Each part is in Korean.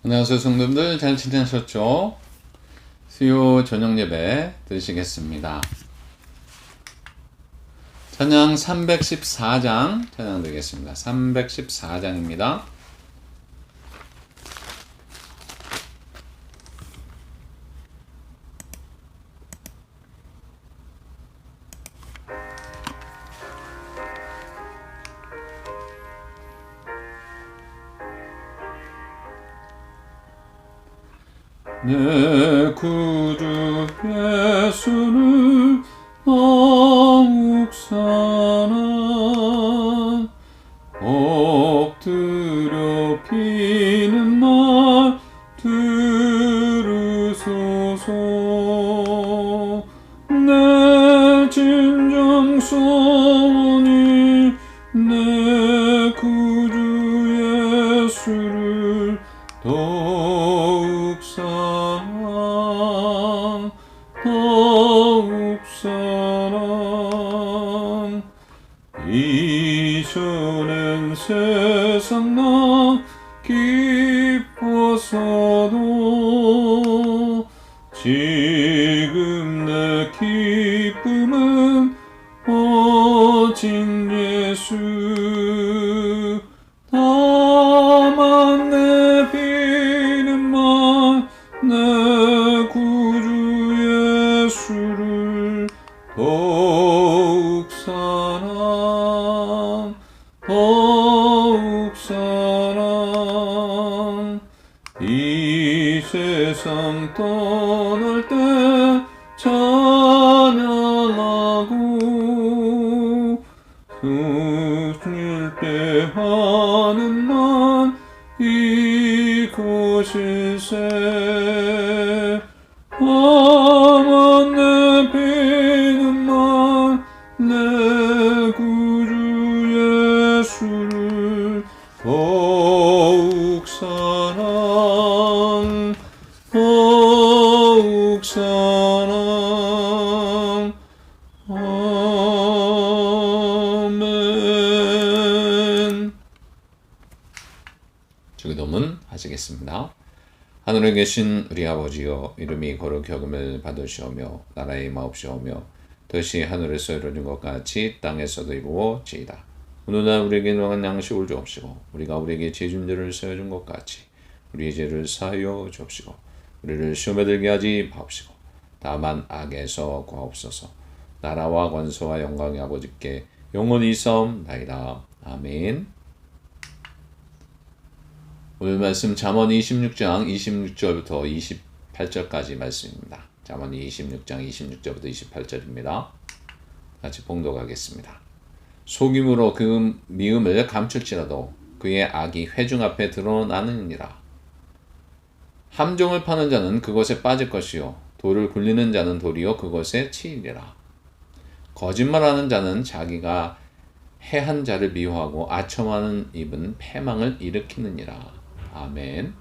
안녕하세요 성도님들, 잘 지내셨죠? 수요 저녁 예배 드리시겠습니다. 찬양 314장 찬양 드리겠습니다. 314장입니다. 내 구주 예수를 더욱 사랑 엎드려 비는 말 들으소서. 내 진정 소원이 내 구주 예수를 더욱 사랑 이전엔 세상 나 기뻐서도 지금 내 기쁨은 오직 예수. 다만 내 비는 말 내 구주 예수를 더욱 사랑 이 세상 떠날 때 찬양하고 숨쉴 때 하는 말 이곳일세. 다만 내 비는 말 내 구주 예수를 더욱 사랑 아멘. 주기도문 하시겠습니다. 하늘에 계신 우리 아버지여, 이름이 거룩히 여김을 받으시오며 나라의 마옵시오며 뜻이 하늘에서 이루어진 것 같이 땅에서도 이루어지이다. 오늘날 우리에게 일용할 양식을 주옵시고 우리가 우리에게 죄진들을 사여준 것 같이 우리의 죄를 사하여 주옵시고 우리를 시험에 들게 하지 마옵시고 다만 악에서 구하옵소서. 나라와 권세와 영광이 아버지께 영원히 있사옵나이다. 아멘. 오늘 말씀 잠언 26장 26절부터 28절까지 말씀입니다. 잠언 26장 26절부터 28절입니다. 같이 봉독하겠습니다. 속임으로 그 미움을 감출지라도 그의 악이 회중 앞에 드러나느니라. 함정을 파는 자는 그것에 빠질 것이요 돌을 굴리는 자는 도리어 그것에 치이리라. 거짓말하는 자는 자기가 해한 자를 미워하고 아첨하는 입은 패망을 일으키느니라. 아멘.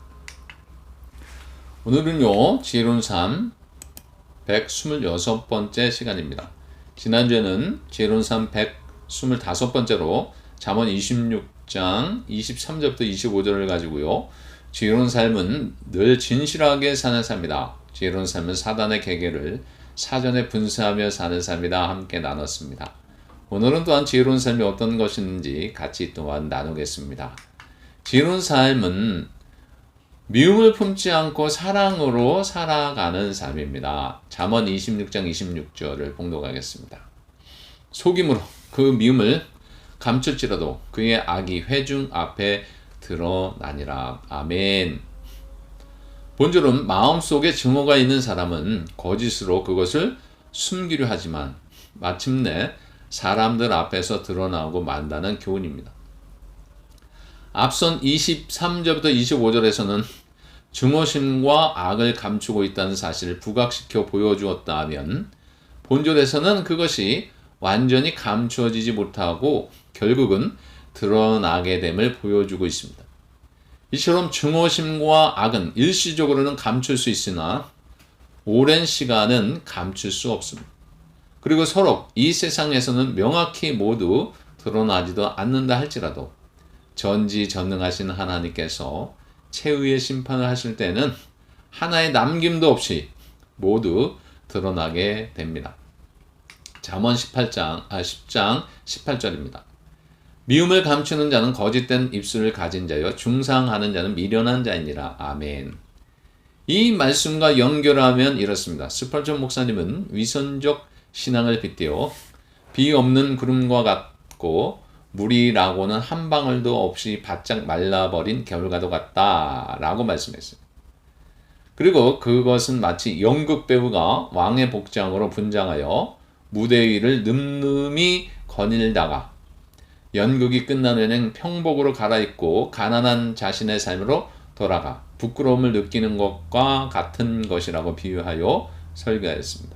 오늘은요 지혜로운 삶 126번째 시간입니다. 지난주에는 지혜로운 삶 125번째로 잠언 26장 23절부터 25절을 가지고요, 지혜로운 삶은 늘 진실하게 사는 삶이다, 지혜로운 삶은 사단의 계계를 사전에 분쇄하며 사는 삶이다 함께 나눴습니다. 오늘은 또한 지혜로운 삶이 어떤 것인지 같이 또한 나누겠습니다. 지혜로운 삶은 미움을 품지 않고 사랑으로 살아가는 삶입니다. 잠언 26장 26절을 봉독하겠습니다. 속임으로 그 미움을 감출지라도 그의 악이 회중 앞에 드러나니라. 아멘. 본질은 마음속에 증오가 있는 사람은 거짓으로 그것을 숨기려 하지만 마침내 사람들 앞에서 드러나고 만다는 교훈입니다. 앞선 23절부터 25절에서는 증오심과 악을 감추고 있다는 사실을 부각시켜 보여주었다 하면, 본절에서는 그것이 완전히 감추어지지 못하고 결국은 드러나게 됨을 보여주고 있습니다. 이처럼 증오심과 악은 일시적으로는 감출 수 있으나 오랜 시간은 감출 수 없습니다. 그리고 서로 이 세상에서는 명확히 모두 드러나지도 않는다 할지라도 전지전능하신 하나님께서 최후의 심판을 하실 때는 하나의 남김도 없이 모두 드러나게 됩니다. 잠언 10장 18절입니다. 미움을 감추는 자는 거짓된 입술을 가진 자요 중상하는 자는 미련한 자이니라. 아멘. 이 말씀과 연결하면 이렇습니다. 스펄전 목사님은 위선적 신앙을 빗대어 비 없는 구름과 같고 물이라고는 한 방울도 없이 바짝 말라버린 겨울과도 같다라고 말씀했어요. 그리고 그것은 마치 연극 배우가 왕의 복장으로 분장하여 무대 위를 늠름히 거닐다가 연극이 끝난 후에는 평복으로 갈아입고 가난한 자신의 삶으로 돌아가 부끄러움을 느끼는 것과 같은 것이라고 비유하여 설교하였습니다.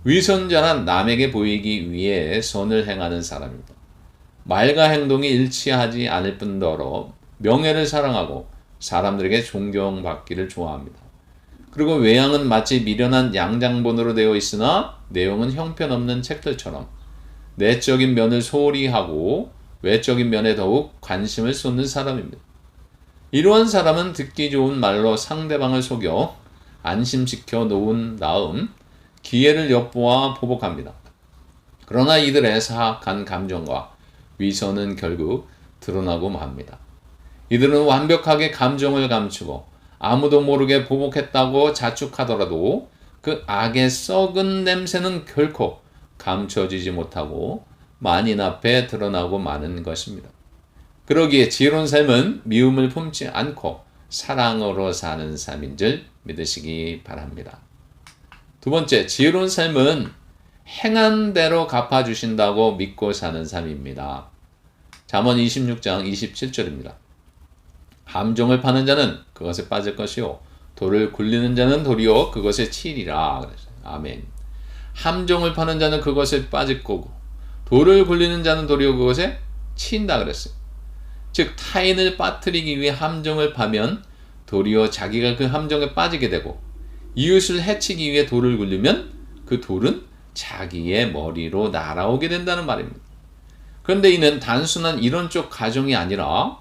위선자란 남에게 보이기 위해 선을 행하는 사람입니다. 말과 행동이 일치하지 않을 뿐더러 명예를 사랑하고 사람들에게 존경받기를 좋아합니다. 그리고 외양은 마치 미련한 양장본으로 되어 있으나 내용은 형편없는 책들처럼 내적인 면을 소홀히 하고 외적인 면에 더욱 관심을 쏟는 사람입니다. 이러한 사람은 듣기 좋은 말로 상대방을 속여 안심시켜 놓은 다음 기회를 엿보아 보복합니다. 그러나 이들의 사악한 감정과 위선은 결국 드러나고 맙니다. 이들은 완벽하게 감정을 감추고 아무도 모르게 보복했다고 자축하더라도 그 악의 썩은 냄새는 결코 감춰지지 못하고 만인 앞에 드러나고 마는 것입니다. 그러기에 지혜로운 삶은 미움을 품지 않고 사랑으로 사는 삶인 줄 믿으시기 바랍니다. 두 번째, 지혜로운 삶은 행한 대로 갚아주신다고 믿고 사는 삶입니다. 잠언 26장 27절입니다. 함정을 파는 자는 그것에 빠질 것이요 돌을 굴리는 자는 도리어 그것에 치리라. 그랬어요. 아멘. 함정을 파는 자는 그것에 빠질 거고 돌을 굴리는 자는 도리어 그것에 치인다 그랬어요. 즉 타인을 빠뜨리기 위해 함정을 파면 도리어 자기가 그 함정에 빠지게 되고 이웃을 해치기 위해 돌을 굴리면 그 돌은 자기의 머리로 날아오게 된다는 말입니다. 그런데 이는 단순한 이론적 가정이 아니라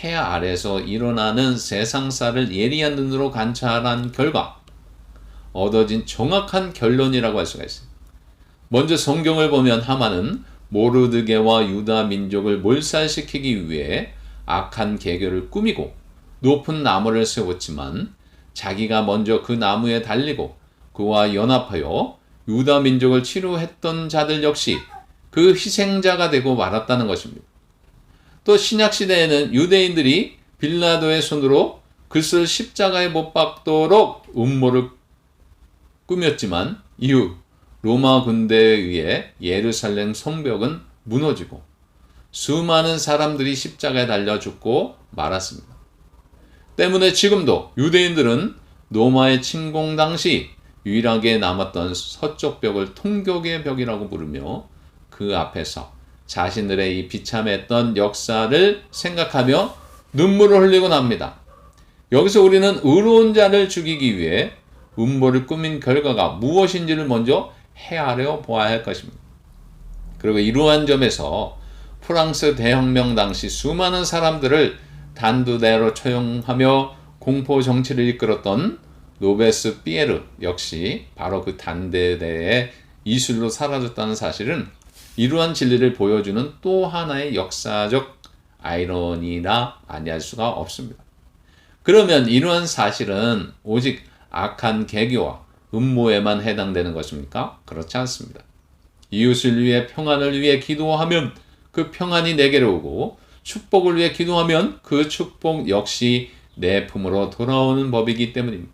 해 아래서 일어나는 세상사를 예리한 눈으로 관찰한 결과 얻어진 정확한 결론이라고 할 수가 있어요. 먼저 성경을 보면 하만은 모르드게와 유다 민족을 몰살시키기 위해 악한 계교를 꾸미고 높은 나무를 세웠지만 자기가 먼저 그 나무에 달리고 그와 연합하여 유다 민족을 치료했던 자들 역시 그 희생자가 되고 말았다는 것입니다. 또 신약시대에는 유대인들이 빌라도의 손으로 그것을 십자가에 못 박도록 음모를 꾸몄지만 이후 로마 군대에 의해 예루살렘 성벽은 무너지고 수많은 사람들이 십자가에 달려 죽고 말았습니다. 때문에 지금도 유대인들은 로마의 침공 당시 유일하게 남았던 서쪽 벽을 통곡의 벽이라고 부르며 그 앞에서 자신들의 이 비참했던 역사를 생각하며 눈물을 흘리곤 합니다. 여기서 우리는 의로운 자를 죽이기 위해 음모를 꾸민 결과가 무엇인지를 먼저 헤아려 보아야 할 것입니다. 그리고 이러한 점에서 프랑스 대혁명 당시 수많은 사람들을 단두대로 처형하며 공포 정치를 이끌었던 로베스 피에르 역시 바로 그 단대대의 이술로 사라졌다는 사실은 이러한 진리를 보여주는 또 하나의 역사적 아이러니라 아니할 수가 없습니다. 그러면 이러한 사실은 오직 악한 계교와 음모에만 해당되는 것입니까? 그렇지 않습니다. 이웃을 위해 평안을 위해 기도하면 그 평안이 내게로 오고 축복을 위해 기도하면 그 축복 역시 내 품으로 돌아오는 법이기 때문입니다.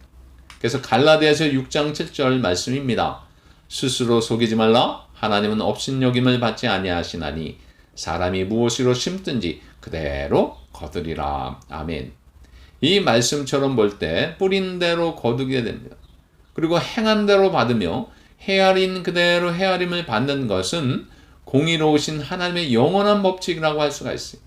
그래서 갈라디아서 6장 7절 말씀입니다. 스스로 속이지 말라. 하나님은 업신여김을 받지 아니하시나니 사람이 무엇으로 심든지 그대로 거두리라. 아멘. 이 말씀처럼 볼 때 뿌린 대로 거두게 됩니다. 그리고 행한 대로 받으며 헤아린 그대로 헤아림을 받는 것은 공의로우신 하나님의 영원한 법칙이라고 할 수가 있어요.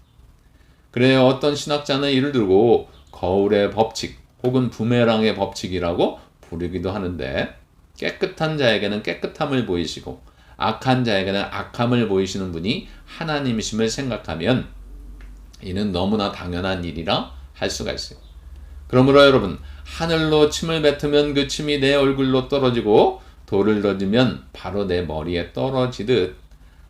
그래야 어떤 신학자는 이를 들고 거울의 법칙 혹은 부메랑의 법칙이라고 부르기도 하는데 깨끗한 자에게는 깨끗함을 보이시고 악한 자에게는 악함을 보이시는 분이 하나님이심을 생각하면 이는 너무나 당연한 일이라 할 수가 있어요. 그러므로 여러분, 하늘로 침을 뱉으면 그 침이 내 얼굴로 떨어지고 돌을 던지면 바로 내 머리에 떨어지듯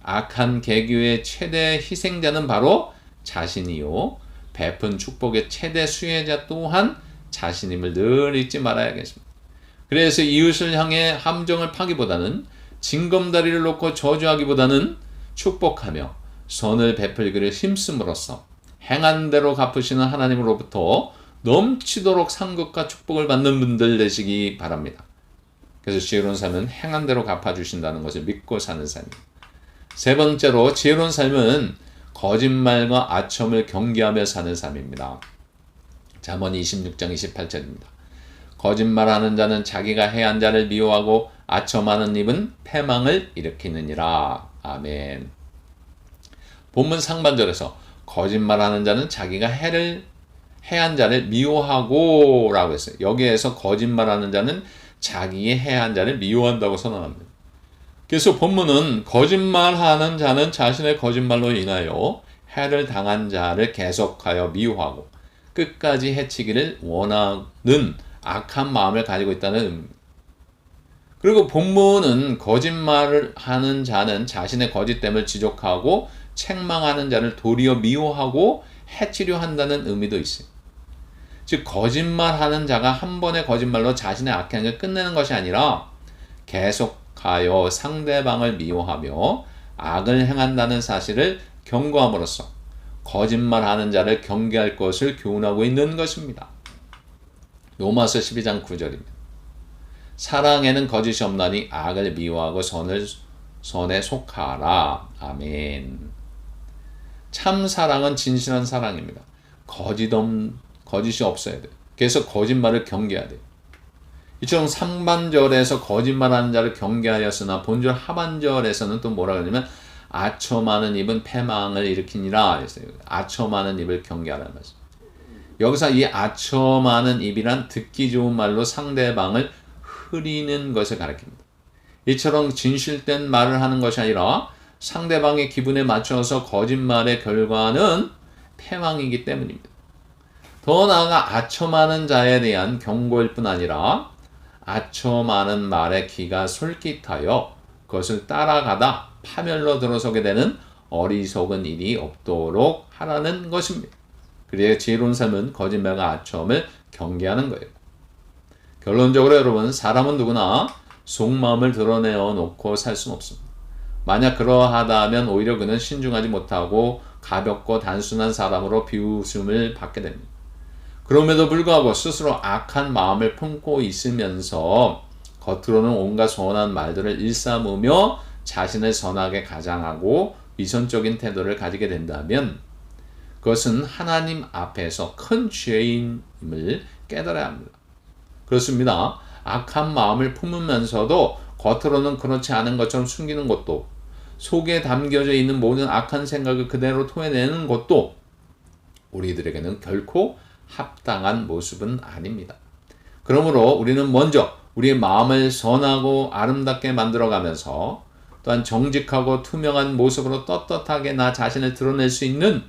악한 계교의 최대 희생자는 바로 자신이요, 베푼 축복의 최대 수혜자 또한 자신임을 늘 잊지 말아야겠습니다. 그래서 이웃을 향해 함정을 파기보다는 징검다리를 놓고 저주하기보다는 축복하며 선을 베풀기를 힘씀으로써 행한 대로 갚으시는 하나님으로부터 넘치도록 상급과 축복을 받는 분들 되시기 바랍니다. 그래서 지혜로운 삶은 행한 대로 갚아주신다는 것을 믿고 사는 삶입니다. 세 번째로 지혜로운 삶은 거짓말과 아첨을 경계하며 사는 삶입니다. 잠언 26장 28절입니다. 거짓말하는 자는 자기가 해한 자를 미워하고 아첨하는 입은 패망을 일으키느니라. 아멘. 본문 상반절에서 거짓말하는 자는 자기가 해한 자를 미워하고 라고 했어요. 여기에서 거짓말하는 자는 자기의 해한 자를 미워한다고 선언합니다. 그래서 본문은 거짓말하는 자는 자신의 거짓말로 인하여 해를 당한 자를 계속하여 미워하고 끝까지 해치기를 원하는 악한 마음을 가지고 있다는 의미입니다. 그리고 본문은 거짓말을 하는 자는 자신의 거짓됨을 지적하고 책망하는 자를 도리어 미워하고 해치려 한다는 의미도 있어요. 즉 거짓말하는 자가 한 번의 거짓말로 자신의 악행을 끝내는 것이 아니라 계속하여 상대방을 미워하며 악을 행한다는 사실을 경고함으로써 거짓말하는 자를 경계할 것을 교훈하고 있는 것입니다. 로마서 12장 9절입니다. 사랑에는 거짓이 없나니 악을 미워하고 선에 속하라. 아멘. 참 사랑은 진실한 사랑입니다. 거짓이 없어야 돼요. 그래서 거짓말을 경계해야 돼요. 이처럼 상반절에서 거짓말하는 자를 경계하였으나 본절 하반절에서는 또 뭐라 그러냐면 아첨하는 입은 패망을 일으키니라 했어요. 아첨하는 입을 경계하라는 말씀. 여기서 이 아첨하는 입이란 듣기 좋은 말로 상대방을 흐리는 것을 가리킵니다. 이처럼 진실된 말을 하는 것이 아니라 상대방의 기분에 맞춰서 거짓말의 결과는 패망이기 때문입니다. 더 나아가 아첨하는 자에 대한 경고일 뿐 아니라 아첨하는 말에 귀가 솔깃하여 그것을 따라가다 파멸로 들어서게 되는 어리석은 일이 없도록 하라는 것입니다. 그래야 지혜로운 삶은 거짓말과 아첨을 경계하는 거예요. 결론적으로 여러분, 사람은 누구나 속마음을 드러내어 놓고 살 수는 없습니다. 만약 그러하다면 오히려 그는 신중하지 못하고 가볍고 단순한 사람으로 비웃음을 받게 됩니다. 그럼에도 불구하고 스스로 악한 마음을 품고 있으면서 겉으로는 온갖 선한 말들을 일삼으며 자신을 선하게 가장하고 위선적인 태도를 가지게 된다면 그것은 하나님 앞에서 큰 죄인임을 깨달아야 합니다. 그렇습니다. 악한 마음을 품으면서도 겉으로는 그렇지 않은 것처럼 숨기는 것도, 속에 담겨져 있는 모든 악한 생각을 그대로 토해내는 것도 우리들에게는 결코 합당한 모습은 아닙니다. 그러므로 우리는 먼저 우리의 마음을 선하고 아름답게 만들어가면서 또한 정직하고 투명한 모습으로 떳떳하게 나 자신을 드러낼 수 있는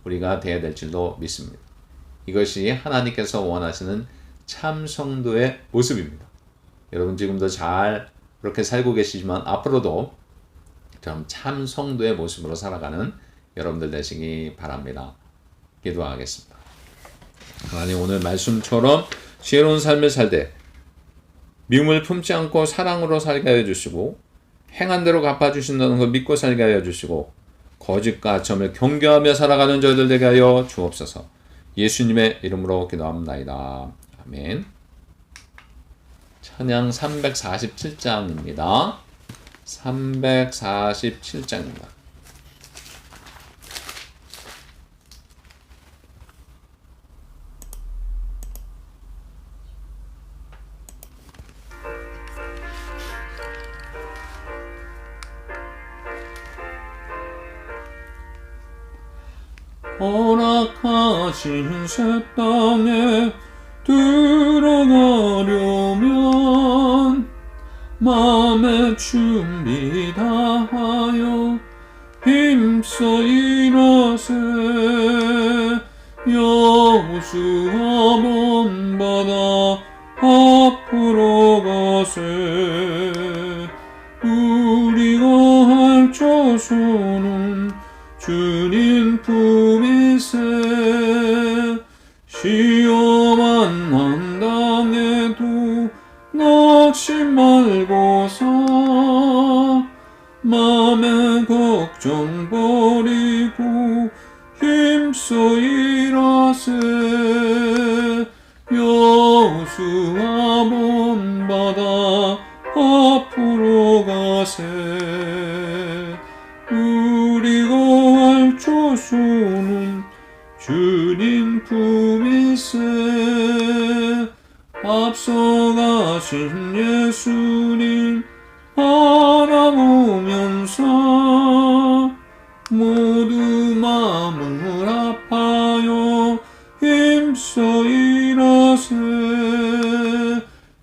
우리가 되어야 될 줄로 믿습니다. 이것이 하나님께서 원하시는 참 성도의 모습입니다. 여러분 지금도 잘 그렇게 살고 계시지만 앞으로도 참 성도의 모습으로 살아가는 여러분들 되시기 바랍니다. 기도하겠습니다. 하나님, 오늘 말씀처럼 지혜로운 삶을 살되 미움을 품지 않고 사랑으로 살게 하여 주시고 행한 대로 갚아주신다는 걸 믿고 살게 하여 주시고 거짓과 아첨을 경계하며 살아가는 저희들 되게 하여 주옵소서. 예수님의 이름으로 기도합니다. 아멘. 찬양 347장입니다. 347장입니다. 허락하신 새 땅에 들어가려면 마음의 준비 다하여 힘써 일하세. 여호수아 품이세 시험한 난 당해도 낙심 말고서 맘의 걱정 버리고 힘써 일하세 여수와 본바다 앞으로 가세 우리가 할 조소는 주님 품이세 앞서가신 예수님 바라보면서 모두 마음을 아파요 힘써 일하세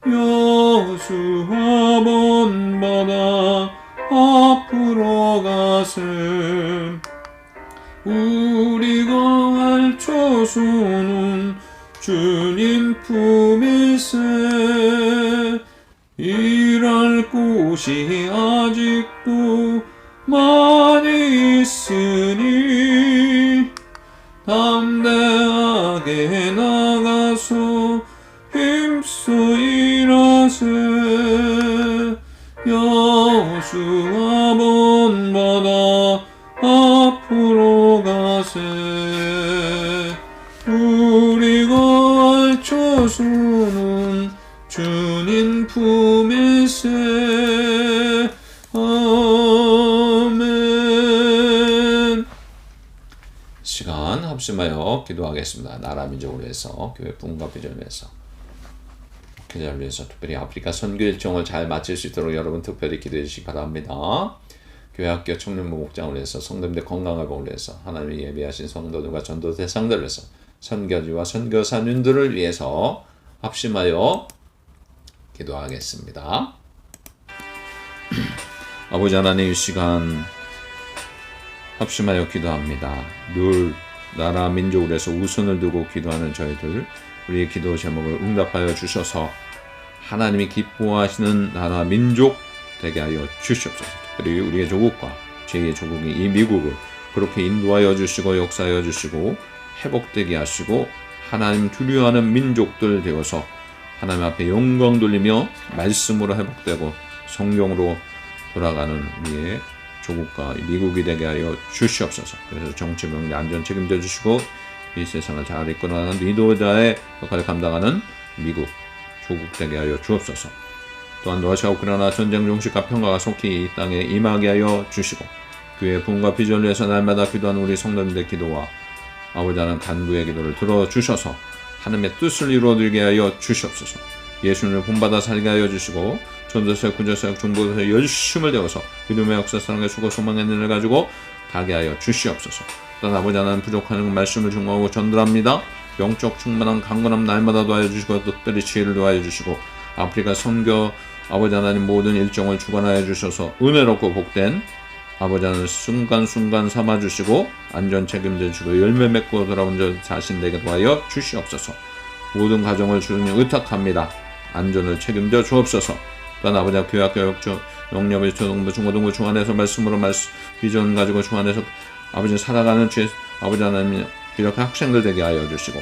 여수와 본바다 앞으로 가세 우리가 할 조소는 주님 품이세 일할 곳이 아직도 많이 있으니 담대하게 나가서 힘써 일하세 여수와 본바다 앞으로 가세 우리가 할 조소는 주님 품이세 아멘. 시간 합심하여 기도하겠습니다. 나라 민족을 위해서, 교회 부흥과 비전을 위해서, 목회자를 위해서, 특별히 아프리카 선교 일정을 잘 마칠 수 있도록 여러분 특별히 기도해 주시기 바랍니다. 교회 학교 청년부 목장을 위해서, 성도님들 건강을 위해서, 하나님이 예비하신 성도들과 전도 대상들을 위해서, 선교지와 선교사님들을 위해서 합심하여 기도하겠습니다. 아버지 하나님, 이 시간 합심하여 기도합니다. 늘 나라 민족을 위해서 우선을 두고 기도하는 저희들, 우리의 기도 제목을 응답하여 주셔서 하나님이 기뻐하시는 나라 민족 되게 하여 주시옵소서. 특별히 우리의 조국과 제2의 조국인 이 미국을 그렇게 인도하여 주시고 역사하여 주시고 회복되게 하시고 하나님 두려워하는 민족들 되어서 하나님 앞에 영광 돌리며 말씀으로 회복되고 성경으로 돌아가는 우리의 조국과 미국이 되게 하여 주시옵소서. 그래서 정치 병리 안전 책임져 주시고 이 세상을 잘 이끌어가는 리더자의 역할을 감당하는 미국 조국 되게 하여 주옵소서. 또한 러시아 우크라이나 전쟁 종식과 평화가 속히 이 땅에 임하게 하여 주시고 교회의 부흥과 비전을 위해서 날마다 기도하는 우리 성도님들의 기도와 아버지 하나님 간구의 기도를 들어주셔서 하나님의 뜻을 이루어드리게 하여 주시옵소서. 예수님을 본받아 살게 하여 주시고 전도사역, 군자사역, 중보사역 열심을 되어서 믿음의 역사, 사랑의 수고, 소망의 은혜를 가지고 가게 하여 주시옵소서. 또한 아버지 하나님 부족한 말씀을 중보하고 전달합니다. 영적 충만한 강건함 날마다 도와여 주시고 특별히 지혜를 도와여 주시고 아프리카 선교 아버지 하나님 모든 일정을 주관하여 주셔서 은혜롭고 복된 아버지 하나님 순간순간 삼아주시고 안전 책임져 주시고 열매 맺고 돌아온 저 자신에게 도와여 주시옵소서. 모든 가정을 주님 의탁합니다. 안전을 책임져 주옵소서. 또한 아버지 교회 교육 영역의 초등부 중고등부 중안에서 말씀으로 비전 가지고 중안에서 아버지 살아가는 아버지 하나님 이렇게 학생들 되게 하여 주시고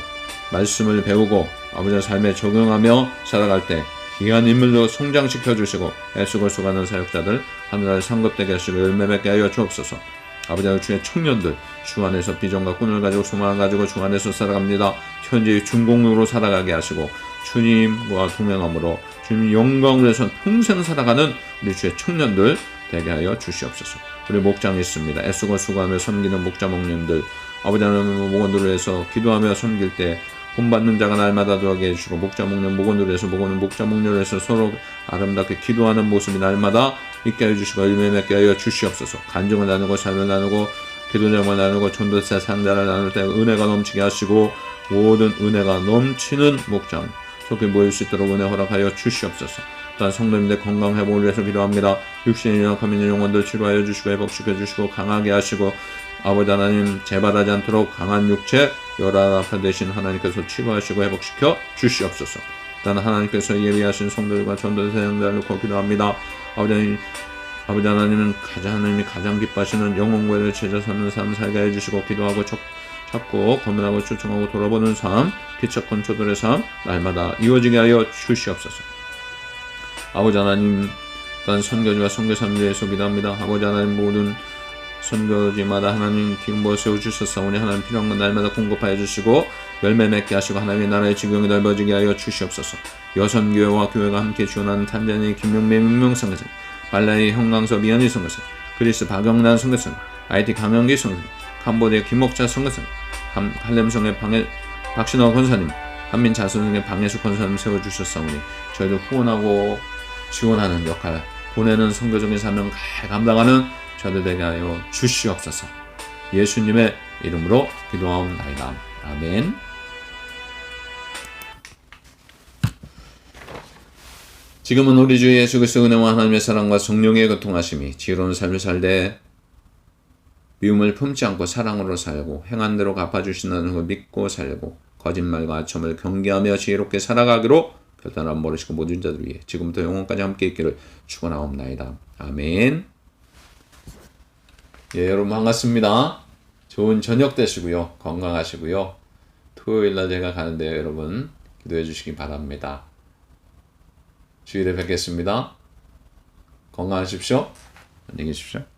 말씀을 배우고 아버지 삶에 적용하며 살아갈 때 귀한 인물로 성장시켜 주시고 애쓰고 수고하는 사역자들 하늘날 상급되게 하시고 열매 맺게 하여 주옵소서. 아버지 주의 청년들 주 안에서 비전과 꿈을 가지고 소망을 가지고 주 안에서 살아갑니다. 현재의 중공으로 살아가게 하시고 주님과 동행함으로 주님 영광을 위해서 평생 살아가는 우리 주의 청년들 되게 하여 주시옵소서. 우리 목장이 있습니다. 애쓰고 수고하며 섬기는 목자 목님들 아버지 하나님 목원들을 위해서 기도하며 섬길 때 본받는 자가 날마다 도하게 해주시고 목자 목련 목원들을 위해서 목원은 목자 목련을 위해서 서로 아름답게 기도하는 모습이 날마다 있게 해주시고 열매 맺게 하여 주시옵소서. 간증을 나누고 삶을 나누고 기도 제목을 나누고 전도사 상자를 나눌 때 은혜가 넘치게 하시고 모든 은혜가 넘치는 목장 속에 모일 수 있도록 은혜 허락하여 주시옵소서. 또한 성도님들 건강 회복을 위해서 기도합니다. 육신의 연약함 있는 영혼들 치료하여 주시고 회복시켜 주시고 강하게 하시고 아버지 하나님 재발하지 않도록 강한 육체 열아파 되신 하나님께서 치료하시고 회복시켜 주시옵소서. 또한 하나님께서 예비하신 성도들과 전도사역자를 놓고 기도합니다. 아버지 하나님 아버지 하나님이 가장 기뻐하시는 영혼과를 제자 삼는 삶 살게 해주시고 기도하고 찾고 고민하고 초청하고 돌아보는 삶 기척권 초들의 삶 날마다 이루어지게 하여 주시옵소서. 아버지 하나님 또한 선교지와 선교사님들 위해서 기도합니다. 아버지 하나님 모든 선교지마다 하나님 기름부어 세워주셨사오니 하나님 필요한 건 날마다 공급하여 주시고 열매 맺게 하시고 하나님의 나라의 지경이 넓어지게 하여 주시옵소서. 여선교회와 교회가 함께 지원하는 탄자니 김명매 민명선교사님, 발라의 형광서 미연희 선교사님, 그리스 박영란 선교사님, IT 강영기 선교사님, 캄보디아 김목자 선교사님, 할렘성의 박신호 권사님, 한민자선성의 방예수 권사님 세워주셨사오니 저희도 후원하고 지원하는 역할, 보내는 선교적인 사명 잘 감당하는 저들 되게 하여 주시옵소서. 예수님의 이름으로 기도하옵나이다. 아멘. 지금은 우리 주 예수 그리스도의 은혜와 하나님의 사랑과 성령의 교통하심이 지혜로운 삶을 살되 미움을 품지 않고 사랑으로 살고 행한 대로 갚아주신다는 걸 믿고 살고 거짓말과 아첨을 경계하며 지혜롭게 살아가기로 결단한 모르시고 모든 자들 위해 지금부터 영원까지 함께 있기를 축원하옵나이다. 아멘. 예, 여러분 반갑습니다. 좋은 저녁 되시고요. 건강하시고요. 토요일날 제가 가는데 여러분 기도해 주시기 바랍니다. 주일에 뵙겠습니다. 건강하십시오. 안녕히 계십시오.